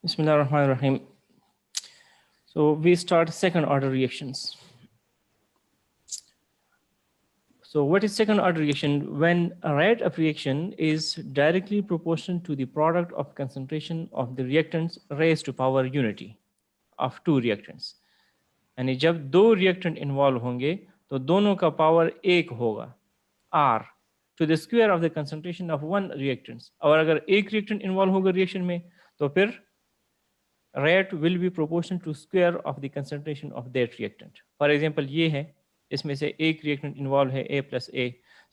Bismillah ar-Rahman ar-Rahim. So we start second order reactions. So what is second order reaction? When a rate of reaction is directly proportional to the product of concentration of the reactants raised to power unity of two reactants. यानी जब दो reactant involve होंगे तो दोनों का power एक होगा R to the square of the concentration of one reactants. और अगर एक रिएक्टेंट इन्वॉल्व होगा रिएक्शन में तो फिर rate will be proportional to square of the concentration of that reactant. For example ये है, इसमें से एक reactant involved है A plus A.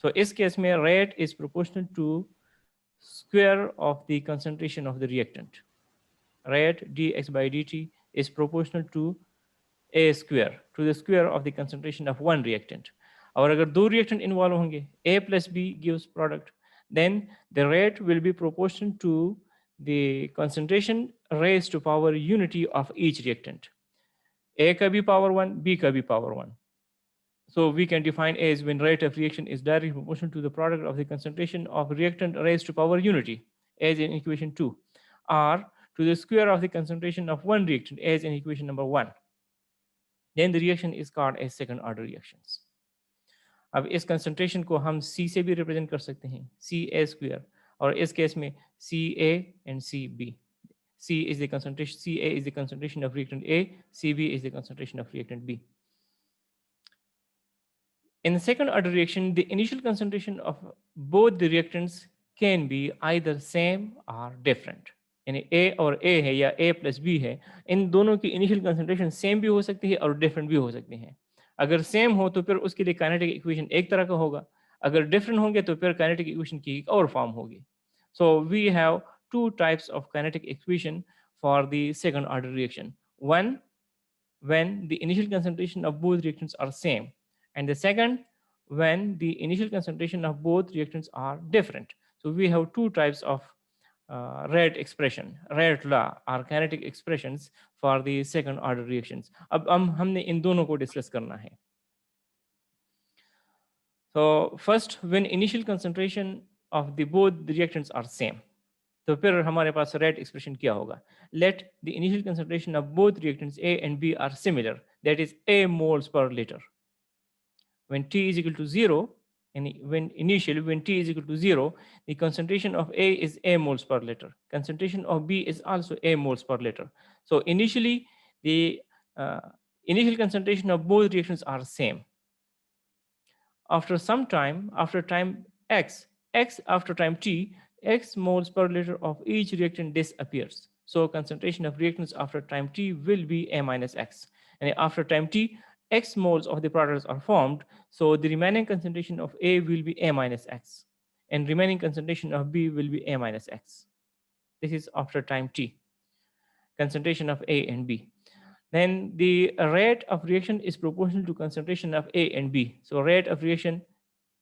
So इस केस में rate is proportional to square of the concentration of the reactant. Rate dx by dt is proportional to A square, to the square of the concentration of one reactant. और अगर दो reactant involved होंगे A plus B gives product, then the rate will be proportional to the concentration raised to power unity of each reactant. A का भी power 1, B का भी power 1. So we can define A as when rate of reaction is directly proportional to the product of the concentration of reactant raised to power unity, as in equation 2, or to the square of the concentration of one reactant, as in equation number 1. Then the reaction is called as second order reactions. अब इस concentration को हम C से भी represent कर सकते हैं, Ca square, और इस केस में Ca and Cb. C is the concentration, Ca is the concentration of reactant A, Cb is the concentration of reactant B. In the second order reaction, the initial concentration of both the reactants can be either same or different. यानी A और A है या A plus B है, इन दोनों की initial concentration same भी हो सकती है और डिफरेंट भी हो सकती है। अगर सेम हो तो फिर उसके लिए काइनेटिक इक्वेशन एक तरह का होगा, अगर डिफरेंट होंगे तो फिर काइनेटिक इक्वेशन की एक और फॉर्म होगी। So we have two types of kinetic equation for the second order reaction. One, when the initial concentration of both reactants are same, and the second, when the initial concentration of both reactants are different. So we have two types of rate expression, rate law or kinetic expressions for the second order reactions. अब हमने इन दोनों को discuss करना है। So first, when initial concentration of the both the reactants are same, तो फिर हमारे पास rate expression क्या होगा? Let the initial concentration of both reactants A and B are similar, that is A moles per liter. When T is equal to 0, and when T is equal to 0, the concentration of A is A moles per liter. Concentration of B is also A moles per liter. So initially, the initial concentration of both reactions are same. After some time, after time x after time t, x moles per liter of each reactant disappears. So concentration of reactants after time t will be A minus x. And after time t, x moles of the products are formed. So the remaining concentration of A will be A minus x. And remaining concentration of B will be A minus x. This is after time t, concentration of A and B. Then the rate of reaction is proportional to concentration of A and B. So rate of reaction,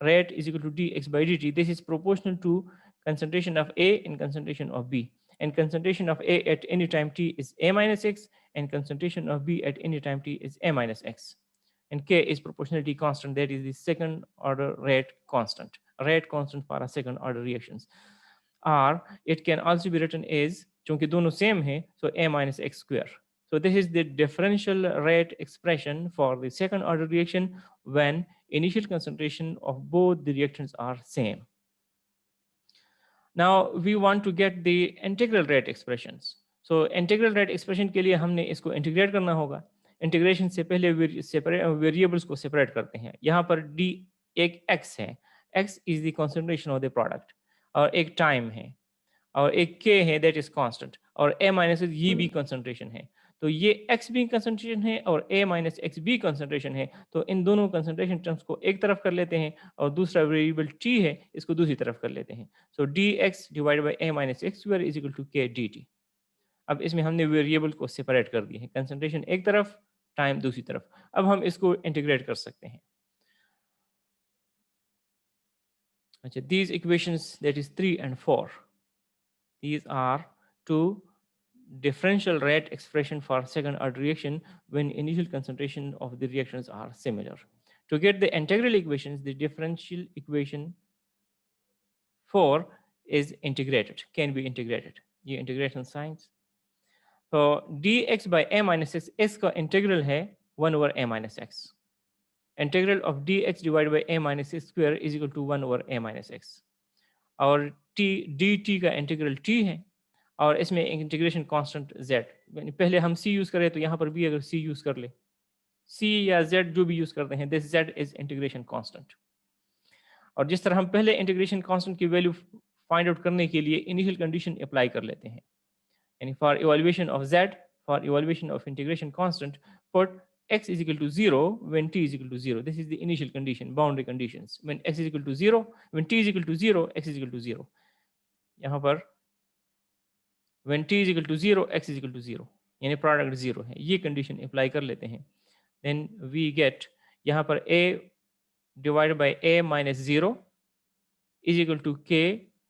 rate is equal to dx by dt. This is proportional to concentration of A and concentration of B. And concentration of A at any time t is A minus x, and concentration of B at any time t is A minus x. And K is proportionality constant, that is the second order rate constant for a second order reactions. Or it can also be written as, चूंकि दोनों same है, so A minus x square. So this is the differential rate expression for the second order reaction when initial concentration of both the reactants are same. Now we want to get the integral rate expressions. So integral rate expression के लिए हमने इसको integrate करना होगा. Integration से पहले variables को separate करते हैं. यहाँ पर d एक x है. X is the concentration of the product. और एक time है. और एक k है, that is constant. और A minus ये भी concentration है. तो ये x भी कंसंट्रेशन है और a माइनस एक्स भी कंसंट्रेशन है, तो इन दोनों कंसंट्रेशन टर्म्स को एक तरफ कर लेते हैं और दूसरा वेरिएबल t है इसको दूसरी तरफ कर लेते हैं. So dx divided by a minus x square is equal to k dt. अब इसमें हमने वेरिएबल को सेपरेट कर दिए हैं, कंसंट्रेशन एक तरफ, टाइम दूसरी तरफ. अब हम इसको इंटीग्रेट कर सकते हैं. अच्छा, these equations, that is 3 and 4, these are two differential rate expression for second order reaction when initial concentration of the reactions are similar. To get the integral equations, the differential equation 4 is integrated, can be integrated. ये integration signs. तो dx by a minus x, x का integral है 1 over a minus x. Integral of dx divided by a minus x square is equal to 1 over a minus x. और t dt का integral t है और इसमें integration constant z, यानी पहले हम c यूज करें तो यहाँ पर भी अगर c यूज कर ले, c या z जो भी यूज करते हैं, this z is integration constant. और जिस तरह हम पहले इंटीग्रेशन कांस्टेंट की वैल्यू फाइंड आउट करने के लिए इनिशियल कंडीशन अप्लाई कर लेते हैं, यानी for evaluation of z, for evaluation of integration constant, put x is equal to 0 when t is equal to 0. This is the initial condition, boundary conditions. When x is equal to 0, when t is equal to 0, x is equal to 0. यहाँ पर when t is equal to 0, x is equal to 0, यानी product 0 है, ये condition apply कर लेते हैं. Then we get यहाँ पर a divided by a minus 0 is equal to k,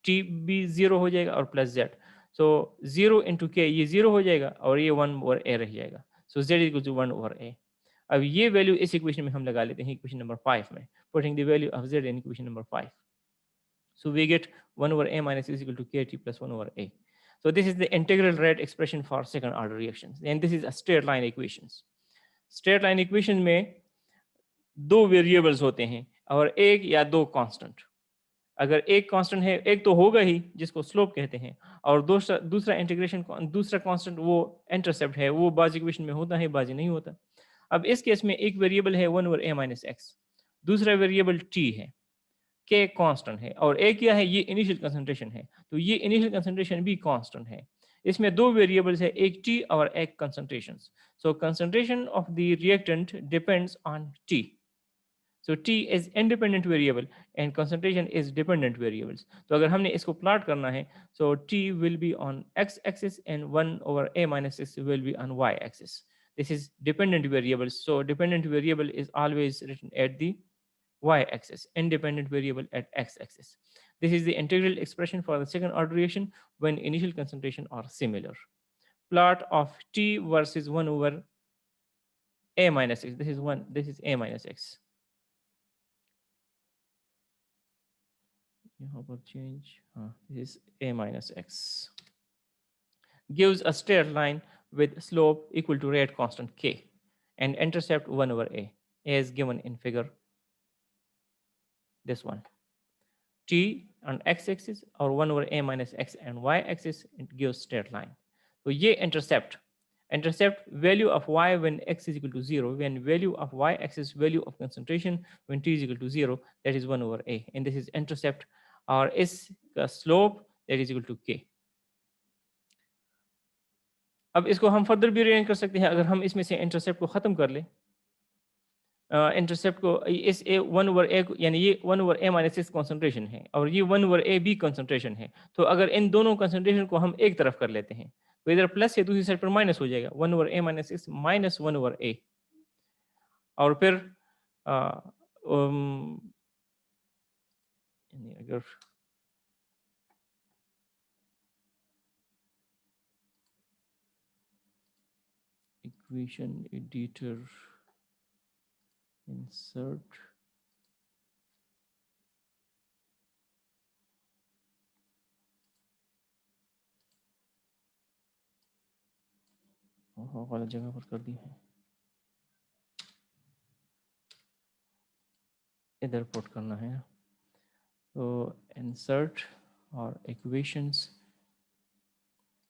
t भी 0 हो जाएगा और plus z. So 0 into k, ये 0 हो जाएगा और ये 1 over a रह जाएगा. So z is equal to 1 over a. अब ये वैल्यू इस इक्वेशन में हम लगा लेते हैं, इक्वेशन नंबर 5 में, putting the value of z in equation number 5. So we get 1 over a minus is equal to kt plus 1 over a. So this is the integral rate expression for second order reactions, and this is a straight line equations. Straight line equation में दो variables होते हैं और एक या दो constant. अगर एक कांस्टेंट है, एक तो होगा ही जिसको स्लोप कहते हैं, और दूसरा इंटीग्रेशन, दूसरा कांस्टेंट वो इंटरसेप्ट है, वो बाज इक्वेशन में होता है, बाजी नहीं होता. अब इस केस में एक वेरिएबल है 1 over a minus x, दूसरा वेरिएबल t है, k कांस्टेंट है, और एक क्या है, ये इनिशियल कंसंट्रेशन है, तो ये इनिशियल कंसंट्रेशन भी कांस्टेंट है. इसमें दो वेरिएबल्स है, एक t और एक concentration. So concentration of the reactant depends on t. So t is independent variable and concentration is dependent variables. तो अगर हमने इसको प्लॉट करना है, so t will be on x axis and 1 over a minus x will be on y axis. This is dependent variables. So dependent variable is always written at the y axis, independent variable at x axis. This is the integral expression for the second order reaction when initial concentration are similar. Plot of t versus 1 over a minus x. This is a minus x. Change this is a minus x, gives a straight line with slope equal to rate constant k and intercept 1 over a as given in figure. This one, t on x axis or 1 over a minus x and y axis, it gives straight line. So ye intercept value of y when x is equal to 0, when value of y axis value of concentration when t is equal to 0, that is 1 over a, and this is intercept और इसका slope that is equal to k. अब इसको हम further भी arrange कर सकते हैं. अगर हम इसमें से इंटरसेप्ट को ख़त्म कर ले, इंटरसेप्ट को इस a 1 over a, यानी ये 1 over a minus x concentration है और ये 1 over a b कॉन्सेंट्रेशन है, तो अगर इन दोनों कॉन्सेंट्रेशन को हम एक तरफ कर लेते हैं तो इधर प्लस है, दूसरी साइड पर माइनस हो जाएगा, 1 over a minus x minus 1 over a. और फिर अगर equation editor insert गलत जगह पर कर दी है, इधर पुट करना है. तो insert और equations,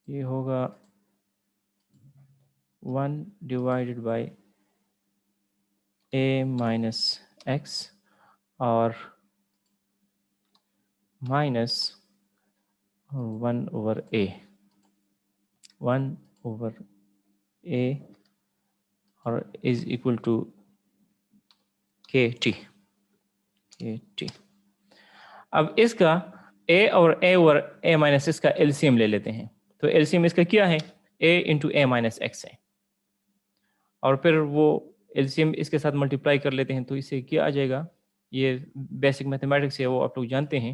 ये होगा 1 divided by a minus x और minus 1 over a, 1 over a और is equal to kt. अब इसका a और a over a minus x का LCM ले लेते हैं. तो LCM इसका क्या है, a into a minus x है, और फिर वो LCM इसके साथ मल्टीप्लाई कर लेते हैं, तो इससे क्या आ जाएगा, ये बेसिक मैथमेटिक्स है, वो आप लोग जानते हैं,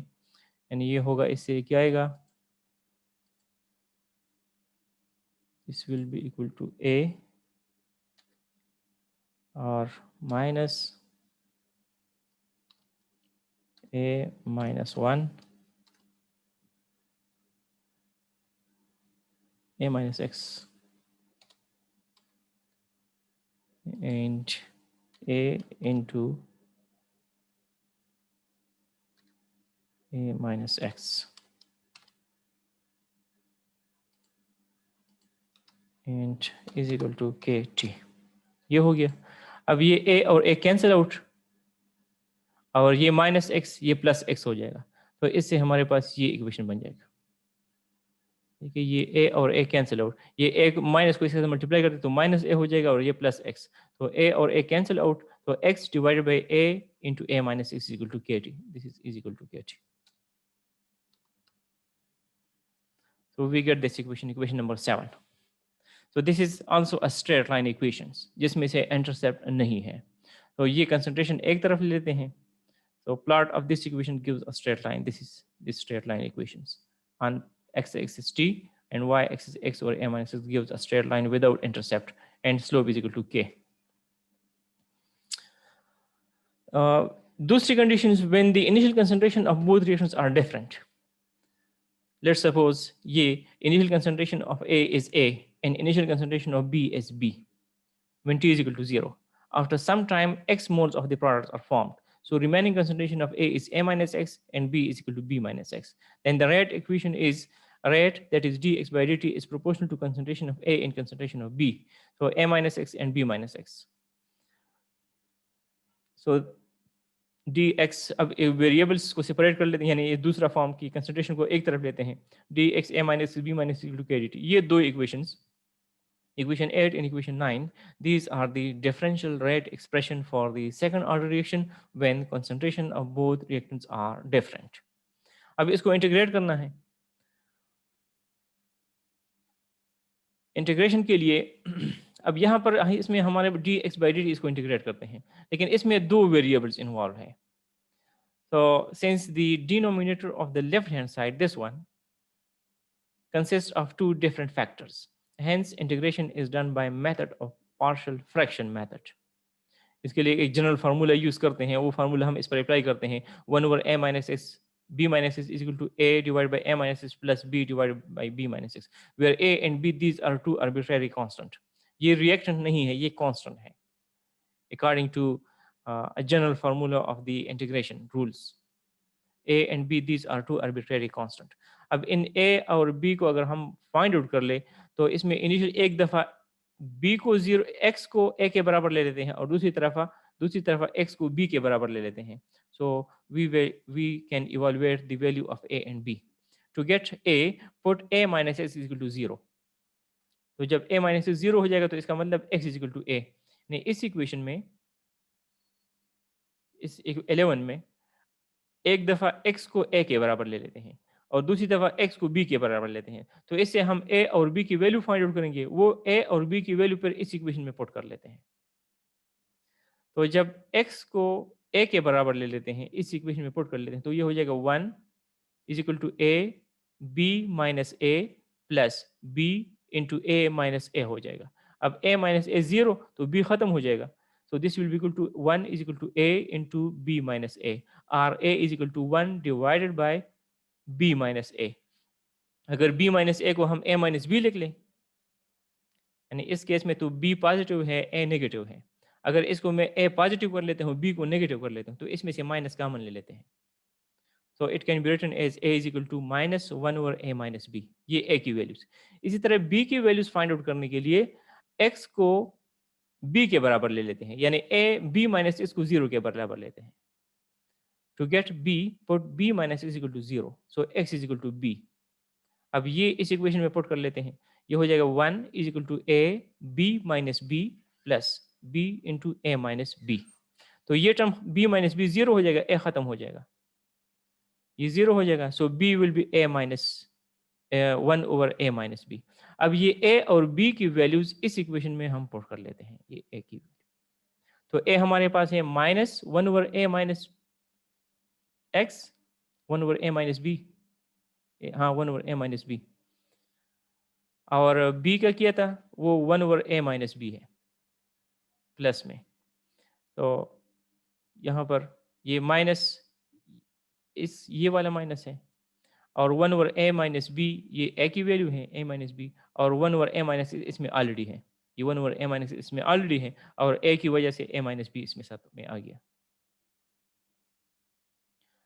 यानी ये होगा, इससे क्या आएगा, this will be equal to a और minus a minus 1 a minus x and a into a minus x and is equal to kt। ये हो गया। अब ये a और a कैंसिल आउट और ये माइनस एक्स ये प्लस एक्स हो जाएगा, तो इससे हमारे पास ये इक्वेशन बन जाएगा। ठीक है, ये a और a कैंसिल आउट, ये एक माइनस को इसके साथ मल्टीप्लाई करते तो माइनस a हो जाएगा और ये प्लस x, तो a और a कैंसिल आउट, तो x divided by a into a minus x is equal to kt, this is equal to kt। So we get this equation, equation number 7। So this is also a straight line equations जिसमें से intercept नहीं है, तो ये concentration एक तरफ ले लेते हैं। So plot of this equation gives a straight line, this is the straight line equations, on x-axis t and y-axis x over a minus x gives a straight line without intercept and slope is equal to k। दूसरी condition is when the initial concentration of both reactions are different। Let's suppose ये initial concentration of A is A and initial concentration of B is B when t is equal to 0. After some time, x moles of the products are formed. So remaining concentration of A is A minus x and B is equal to B minus x. Then the rate equation is rate, that is dx by dt, is proportional to concentration of A and concentration of B. So A minus x and B minus x. So dx, अब variables को separate कर लेते हैं, यानी ये दूसरा form की concentration को एक तरफ लेते हैं, dx a minus b minus equal to k dt। ये दो equations, equation 8 and equation 9, these are the differential rate expression for the second order reaction when concentration of both reactants are different। अब इसको integrate करना है। Integration के लिए अब यहाँ पर इसमें हमारे dx by dt इसको इंटीग्रेट करते हैं, लेकिन इसमें दो वेरिएबल्स इन्वॉल्व हैं। So since the denominator of the left hand side, this one, consists of two different factors, hence integration is done by method of partial fraction method। इसके लिए एक जनरल फार्मूला यूज करते हैं, वो formula हम इस पर अप्लाई करते हैं, 1 over a minus s b minus s is equal to a divided by a minus s plus b divided by b minus s, where a and b these are two arbitrary constant। ये reactant नहीं है, ये constant है according to a general formula of the integration rules। a and b these are two arbitrary constant। अब इन a और b को अगर हम फाइंड आउट कर ले तो इसमें इनिशियल एक दफा b को 0 x को a के बराबर ले लेते हैं और दूसरी तरफ x को b के बराबर ले लेते हैं। So we can evaluate the value of a and b। To get a, put a minus x is equal to 0। तो जब a minus x 0 हो जाएगा तो इसका मतलब x is equal to a। नहीं, इस इक्वेशन में, इस 11 में एक दफा x को a के बराबर ले लेते हैं और दूसरी दफा x को b के बराबर लेते हैं, तो इससे हम a और b की वैल्यू फाइंड आउट करेंगे, वो a और b की वैल्यू पर इस इक्वेशन में पुट कर लेते हैं। तो जब x को a के बराबर ले लेते हैं, इस इक्वेशन में पुट कर लेते हैं, तो ये हो जाएगा 1 is equal to a b minus a plus b into a minus a हो जाएगा। अब a माइनस a 0 तो b खत्म हो जाएगा। So this will be equal to 1 is equal to a into b minus a, or a is equal to 1 divided by b minus a। अगर b minus a को हम a minus b लिख लें, यानी इस केस में तो b positive है a नेगेटिव है, अगर इसको मैं a पॉजिटिव कर लेता हूँ b को नेगेटिव कर लेता हूँ तो इसमें से माइनस कॉमन ले लेते हैं। So it can be written as a is equal to minus 1 over a minus b, ये a की वैल्यूज। इसी तरह b की वैल्यूज फाइंड आउट करने के लिए x को b के बराबर ले लेते हैं, यानी a b माइनस इसको 0 के बराबर लेते हैं। To get b, put b minus is equal to 0, so x is equal to b। अब ये इस इक्वेशन में पुट कर लेते हैं, ये हो जाएगा 1 is equal to a b minus b plus b into a minus b। तो ये टर्म b minus b 0 हो जाएगा, a खत्म हो जाएगा, ये 0 हो जाएगा, so b will be a minus 1 over a minus b। अब ये a और b की वैल्यूज इस इक्वेशन में हम पुट कर लेते हैं, ये a की वैल्यू, तो a हमारे पास है minus 1 over a minus x 1 over a minus b, हाँ 1 over a minus b, और b का किया था वो 1 over a minus b है प्लस में। तो यहाँ पर ये माइनस, इस ये वाला माइनस है, और 1 over a minus b ये a की वैल्यू है a minus b, और 1 over a minus इसमें ऑलरेडी है, ये 1 ओवर ए माइनस इसमें ऑलरेडी है और ए की वजह से ए माइनस बी इसमें साथ में आ गया।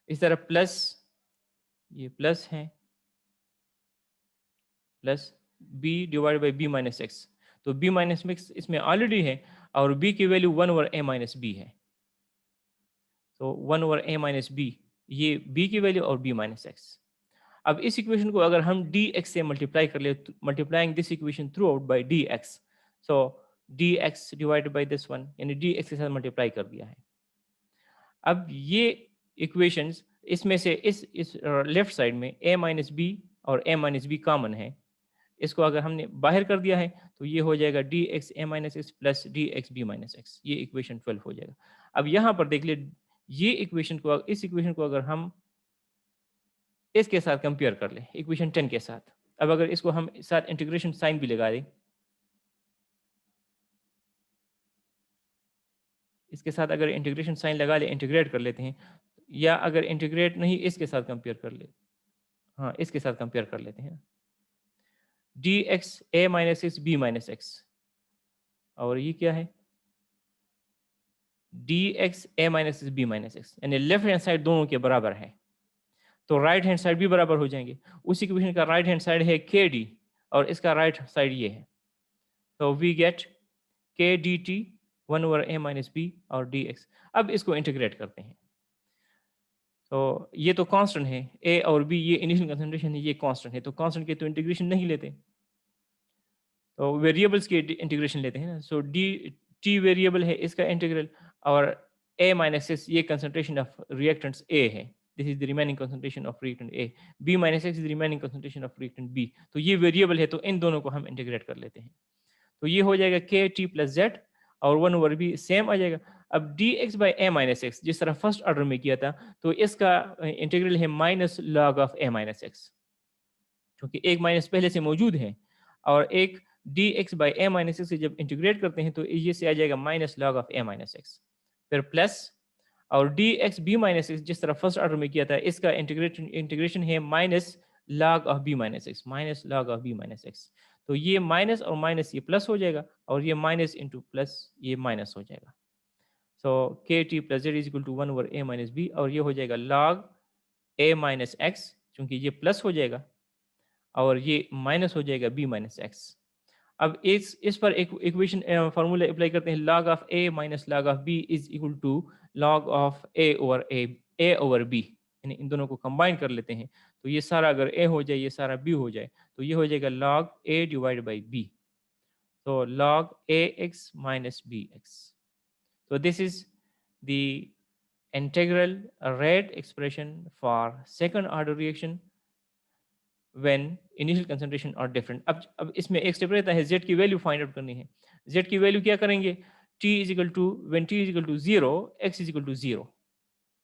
इस तरह प्लस, ये प्लस है, plus B divide by B minus X, तो बी माइनस एक्स इसमें ऑलरेडी है और बी की value 1 over A minus B है, तो 1 ओवर ए माइनस बी, ये बी की वैल्यू और बी माइनस एक्स। अब इस इक्वेशन को अगर हम डी एक्स से मल्टीप्लाई कर ले, multiplying this equation through out by D x, so D x divided by this one, यानी डी एक्स के साथ मल्टीप्लाई कर दिया है। अब ये इक्वेशंस इसमें से इस लेफ्ट साइड में ए माइनस बी और ए माइनस बी कॉमन है, इसको अगर हमने बाहर कर दिया है तो ये हो जाएगा D X A minus X plus D X B minus X, ये इक्वेशन 12 हो जाएगा। अब यहाँ पर देख ले, ये इक्वेशन को, इस इक्वेशन को अगर हम इसके साथ कंपेयर कर ले इक्वेशन 10 के साथ, अब अगर इसको हम साथ इंटीग्रेशन साइन भी लगा दें, इसके साथ अगर इंटीग्रेशन साइन लगा ले, इंटीग्रेट कर लेते हैं, या अगर इंटीग्रेट नहीं इसके साथ कंपेयर कर ले, हाँ इसके साथ कंपेयर कर लेते हैं, D X A minus X B minus X, और ये क्या है D X A minus X B minus X, यानी लेफ्ट हैंड साइड दोनों के बराबर है, तो राइट हैंड साइड भी बराबर हो जाएंगे। उसी इक्वेशन का राइट हैंड साइड है के डी और इसका राइट साइड ये है, तो वी गेट के D T 1 over A minus B और डी एक्स। अब इसको इंटीग्रेट करते हैं, तो ये तो कांस्टेंट है, ए और बी ये इनिशियल कंसंट्रेशन है, ये कांस्टेंट है, तो कांस्टेंट के तो इंटीग्रेशन नहीं लेते, तो वेरिएबल्स के इंटीग्रेशन लेते हैं ना। सो डी टी वेरिएबल है, इसका इंटीग्रल, और ए माइनस एक्स ये कंसंट्रेशन ऑफ रिएक्टेंट्स ए है, this is the remaining concentration of reactant A, B minus X is remaining concentration of reactant B, तो ये वेरिएबल है, तो इन दोनों को हम इंटीग्रेट कर लेते हैं, तो ये हो जाएगा के टी प्लस जेड और 1 ओवर बी सेम आ जाएगा। अब D x by A minus X जिस तरह फर्स्ट ऑर्डर में किया था, तो इसका इंटीग्रल है minus log of A minus x, क्योंकि एक माइनस पहले से मौजूद है, और एक D x by A minus x से जब इंटीग्रेट करते हैं तो ये से आ जाएगा minus log of A minus X, फिर प्लस, और D X B minus X जिस तरह फर्स्ट ऑर्डर में किया था, इसका इंटीग्रेशन है minus log of B minus X, minus log of B minus X, तो ये माइनस और माइनस ये प्लस हो जाएगा, और ये माइनस इंटू प्लस ये माइनस हो जाएगा, so K T plus Z is equal to 1 over A minus B, और ये हो जाएगा लॉग ए माइनस एक्स, क्योंकि ये प्लस हो जाएगा और ये माइनस हो जाएगा बी माइनस एक्स। अब इस पर एक इक्वेशन फार्मूला अप्लाई करते हैं, log of a minus log of b is equal to log of a over b, यानी इन दोनों को कंबाइन कर लेते हैं, तो ये सारा अगर a हो जाए, ये सारा b हो जाए, तो ये हो जाएगा log a divide by b, तो log ax minus bx, so this is the integral rate expression for second order reaction when initial concentration are different। अब इसमें एक स्टेप रहता है, z की वैल्यू फाइंड आउट करनी है, z की वैल्यू क्या करेंगे, t is equal to when t is equal to 0 x is equal to 0,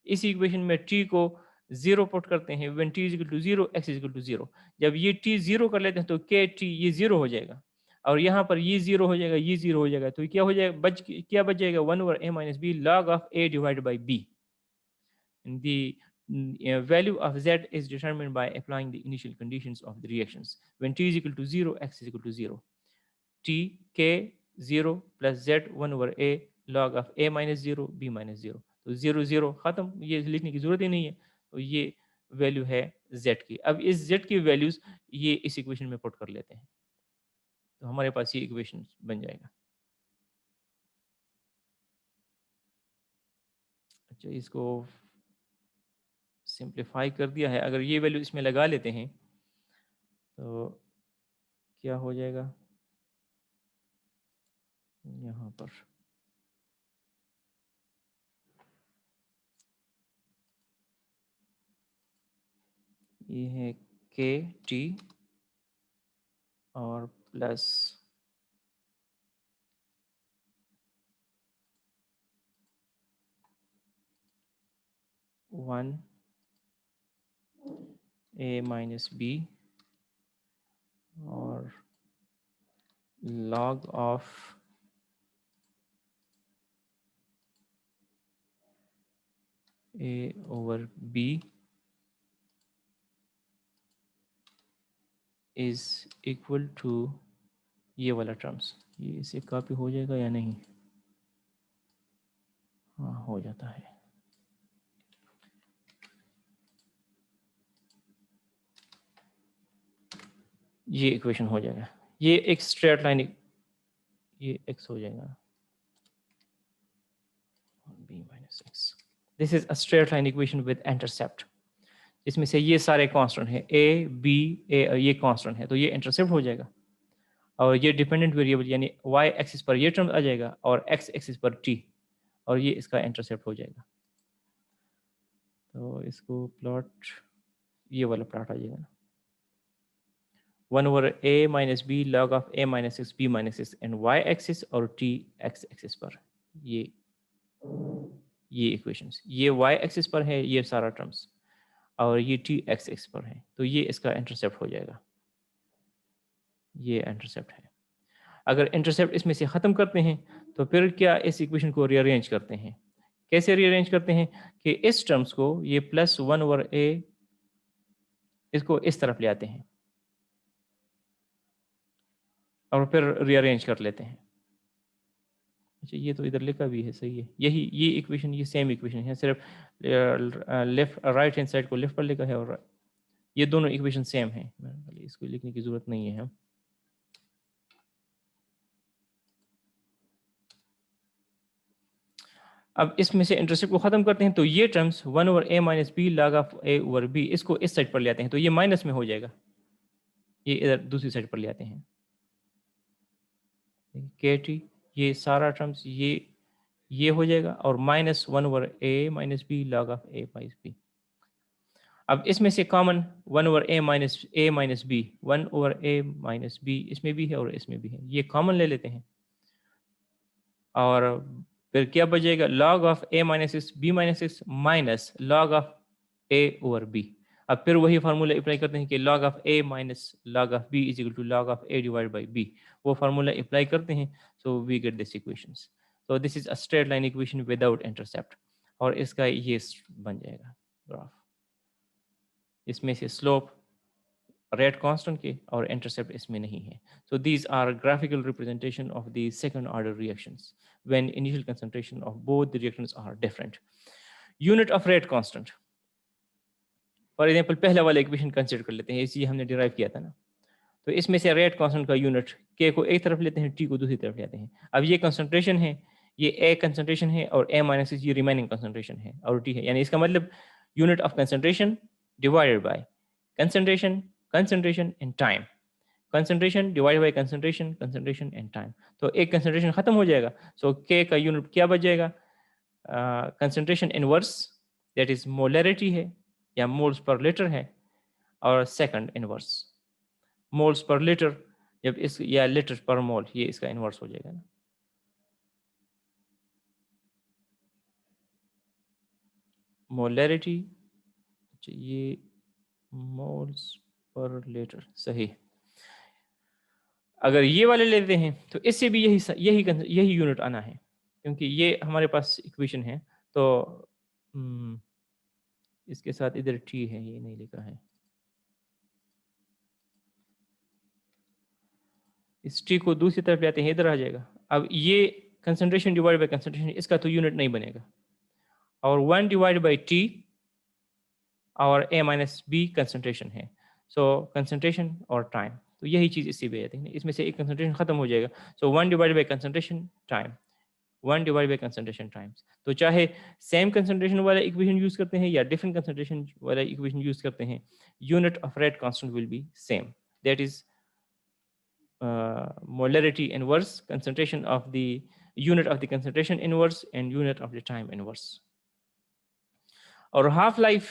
इसी इक्वेशन में t को 0 पुट करते हैं, when t is equal to 0 x is equal to 0, जब ये t 0 कर लेते हैं तो k t ये 0 हो जाएगा, और यहाँ पर ये 0 हो जाएगा, ये 0 हो जाएगा, तो क्या हो जाएगा, क्या बच जाएगा 1 over a minus b log of a divide by b। The value of z is determined by applying the initial conditions of the reactions. When t is equal to 0, x is equal to 0. T k 0 plus z 1 over a log of a minus 0 b minus 0. तो 0 0 खत्म, ये लिखने की जरूरत ही नहीं है, तो ये वैल्यू है z की। अब इस z की वैल्यूज ये इस इक्वेशन में पुट कर लेते हैं, तो हमारे पास ये इक्वेशन बन जाएगा। अच्छा, इसको सिंप्लीफाई कर दिया है, अगर ये वैल्यू इसमें लगा लेते हैं तो क्या हो जाएगा, यहाँ पर ये है के टी और प्लस 1 a माइनस बी और log of a over b is equal to ये वाला टर्म्स, ये इसे कॉपी हो जाएगा या नहीं? हाँ हो जाता है। ये इक्वेशन हो जाएगा, ये एक स्ट्रेट लाइन, ये x हो जाएगा b minus x. This is a straight line equation with intercept, इसमें से ये सारे कांस्टेंट हैं a b a, ये कांस्टेंट है, तो ये इंटरसेप्ट हो जाएगा और ये डिपेंडेंट वेरिएबल यानी y एक्सिस पर ये टर्म आ जाएगा और x एक्सिस पर t, और ये इसका इंटरसेप्ट हो जाएगा। तो इसको प्लॉट, ये वाला प्लॉट आ जाएगा ना, 1 over a minus b log of a minus x b minus x and y axis और t x axis पर, ये इक्वेशंस, ये y एक्सिस पर है ये सारा टर्म्स और ये t x एक्सिस पर है, तो ये इसका इंटरसेप्ट हो जाएगा, ये इंटरसेप्ट है। अगर इंटरसेप्ट इसमें से ख़त्म करते हैं तो फिर क्या इस इक्वेशन को रीअरेंज करते हैं। कैसे रीअरेंज करते हैं कि इस टर्म्स को ये +1 over a इसको इस तरफ ले आते हैं और फिर रीअरेंज कर लेते हैं। अच्छा ये तो इधर लिखा भी है, सही है, यही ये इक्वेशन, ये सेम इक्वेशन है, सिर्फ लेफ्ट राइट हैंड साइड को लेफ्ट पर लिखा है और ये दोनों इक्वेशन सेम है, इसको लिखने की जरूरत नहीं है। अब इसमें से इंटरसेप्ट को खत्म करते हैं तो ये terms 1 over a minus b log of a over b इसको इस साइड पर ले आते हैं, तो ये माइनस में हो जाएगा, ये इधर दूसरी साइड पर ले आते हैं के टी, ये सारा टर्म्स ये हो जाएगा और -1 over a minus b log of a minus b। अब इसमें से common 1 over a minus b, 1 over a minus b इसमें भी है और इसमें भी है, ये कॉमन ले लेते हैं और फिर क्या बचेगा, log of a minus x b minus x minus log of a over b। अब फिर वही फार्मूला अप्लाई करते हैं कि log of a minus log of b is equal to log of a divided by b, वो formula apply करते हैं, so we get this equations। so this is a straight line equation without intercept और इसका ये बन जाएगा graph, इसमें से स्लोप रेट कांस्टेंट के और इंटरसेप्ट इसमें नहीं है। So these are graphical representation of the second order reactions when initial concentration of both the reactants are different. Unit of rate constant. For example पहला वाला इक्वेशन कंसीडर कर लेते हैं, इसी हमने डिराइव किया था ना, तो इसमें से रेट कांस्टेंट का यूनिट k को एक तरफ लेते हैं, t को दूसरी तरफ लेते हैं। अब ये कंसंट्रेशन है, ये a कंसंट्रेशन है और a माइनस ये रिमेनिंग कंसंट्रेशन है और t है, यानी इसका मतलब unit of concentration divided by concentration, concentration and time, concentration divided by concentration and time। तो एक concentration खत्म हो जाएगा, so k का यूनिट क्या बच जाएगा, concentration inverse that is molarity है या moles per liter है और second inverse moles per liter, जब इस या liter per mole, ये इसका इनवर्स हो जाएगा ना। molarity ये moles per liter, सही। अगर ये वाले लेते हैं तो इससे भी यही यूनिट आना है, क्योंकि ये हमारे पास इक्वेशन है, तो इसके साथ इधर टी है, ये नहीं लिखा है, इस टी को दूसरी तरफ ले आते हैं, इधर आ जाएगा। अब ये कंसंट्रेशन डिवाइड बाय कंसंट्रेशन, इसका तो यूनिट नहीं बनेगा, और 1 डिवाइड बाय टी और a माइनस बी कंसंट्रेशन है, सो कंसंट्रेशन और टाइम, तो यही चीज़ इससे भी आती है, इसमें से एक कंसंट्रेशन खत्म हो जाएगा, सो 1 divide by concentration time, 1 divide by concentration times. तो चाहे सेम कंसंट्रेशन वाला इक्वेशन यूज करते हैं या डिफरेंट कंसंट्रेशन वाला इक्वेशन यूज करते हैं, unit of rate constant will be same, that is molarity inverse, concentration of the unit of the concentration inverse and unit of the time inverse। और half life,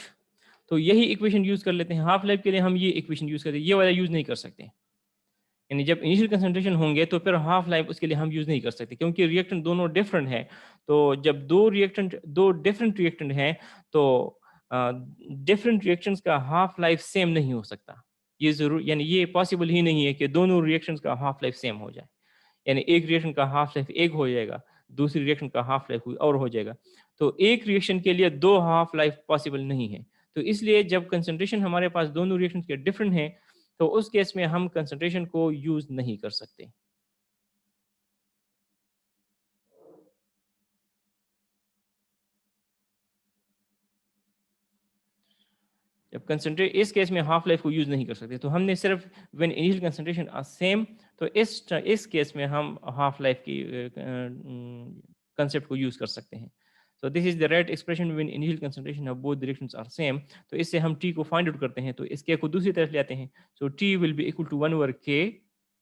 तो यही equation use कर लेते हैं, half life के लिए हम ये इक्वेशन यूज करते हैं, ये वाला यूज नहीं कर सकते, यानी जब इनिशियल कंसंट्रेशन होंगे तो फिर हाफ लाइफ उसके लिए हम यूज नहीं कर सकते, क्योंकि रिएक्टेंट दोनों डिफरेंट है। तो जब दो डिफरेंट रिएक्टेंट हैं तो डिफरेंट रिएक्शंस का हाफ लाइफ सेम नहीं हो सकता, ये जरूर, यानी ये पॉसिबल ही नहीं है कि दोनों रिएक्शंस का हाफ लाइफ सेम हो जाए, यानी एक रिएक्शन का हाफ लाइफ एक हो जाएगा, दूसरी रिएक्शन का हाफ लाइफ और हो जाएगा, तो एक रिएक्शन के लिए दो हाफ लाइफ पॉसिबल नहीं है। तो इसलिए जब कंसंट्रेशन हमारे पास दोनों रिएक्शन के डिफरेंट हैं तो उस केस में हम कंसंट्रेशन को यूज नहीं कर सकते। जब कंसंट्रेट इस केस में हाफ लाइफ को यूज नहीं कर सकते, तो हमने सिर्फ when initial concentration are same, तो इस केस में हम हाफ लाइफ की कंसेप्ट को यूज कर सकते हैं. So this is the right expression when initial concentration of both directions are same. तो इससे हम t को फाइंड आउट करते हैं, तो इस k को दूसरी तरफ ले आते हैं. So t will be equal to 1 over k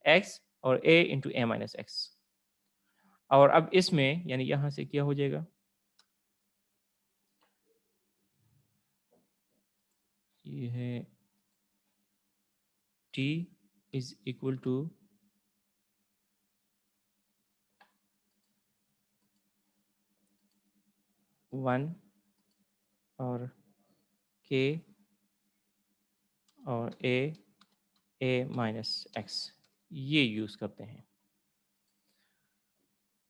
x और a into a minus x. और अब इसमें यानी यहाँ से क्या हो जाएगा, ये है t is equal to 1 और k और a माइनस x, ये यूज करते हैं.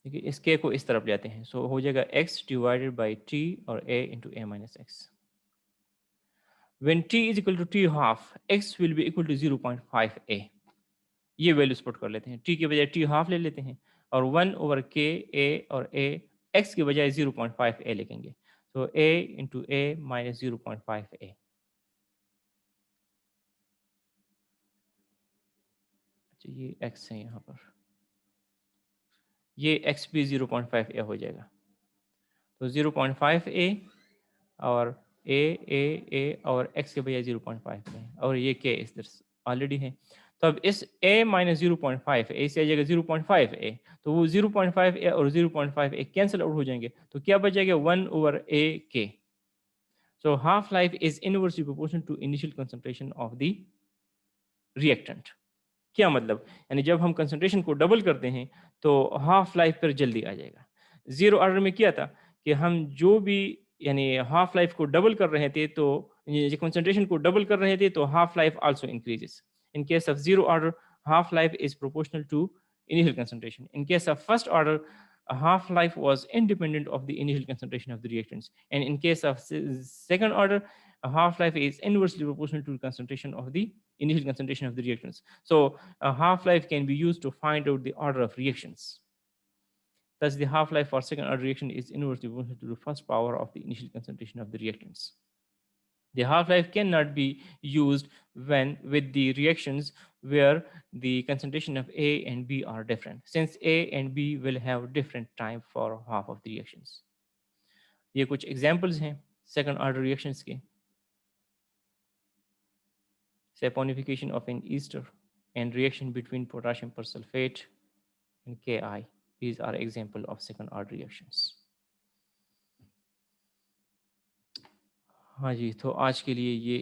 देखिए इस k को इस तरफ ले आते हैं, सो हो जाएगा x डिवाइडेड बाई t और a into a minus x. When t is equal to t half, x will be equal to 0.5 a. ये वैल्यूज पुट कर लेते हैं, t के बजाय t हाफ ले लेते हैं और 1 ओवर k a और a x के बजाय 0.5 a लिखेंगे. तो a into a minus 0.5 a. अच्छा ये x है यहाँ पर, ये x भी 0.5 a हो जाएगा. तो 0.5 a और a और x के बजाय 0.5 a और ये k इस तरह ऑलरेडी है. तो अब इस a माइनस 0.5 a से आ जाएगा 0.5 a, तो वो 0.5 a और 0.5 a कैंसिल आउट हो जाएंगे, तो क्या बच जाएगा 1 over a k. So half life is inversely proportional to initial concentration of the reactant. क्या मतलब, यानी जब हम कंसंट्रेशन को डबल करते हैं तो हाफ लाइफ पर जल्दी आ जाएगा. जीरो ऑर्डर में क्या था कि हम जो भी यानी हाफ लाइफ को डबल कर रहे थे, तो कंसंट्रेशन को डबल कर रहे थे, तो half life also increases. In case of zero order, half life is proportional to initial concentration. In case of first order, a half life was independent of the initial concentration of the reactants. And in case of second order, a half life is inversely proportional to the concentration of the initial concentration of the reactants. So a half life can be used to find out the order of reactions. Thus, the half life for second order reaction is inversely proportional to the first power of the initial concentration of the reactants. The half-life cannot be used when with the reactions where the concentration of A and B are different, since A and B will have different time for half of the reactions. ये कुछ examples हैं second order reactions के. Saponification of an ester and reaction between potassium persulfate and Ki. These are example of second order reactions. हाँ जी, तो आज के लिए ये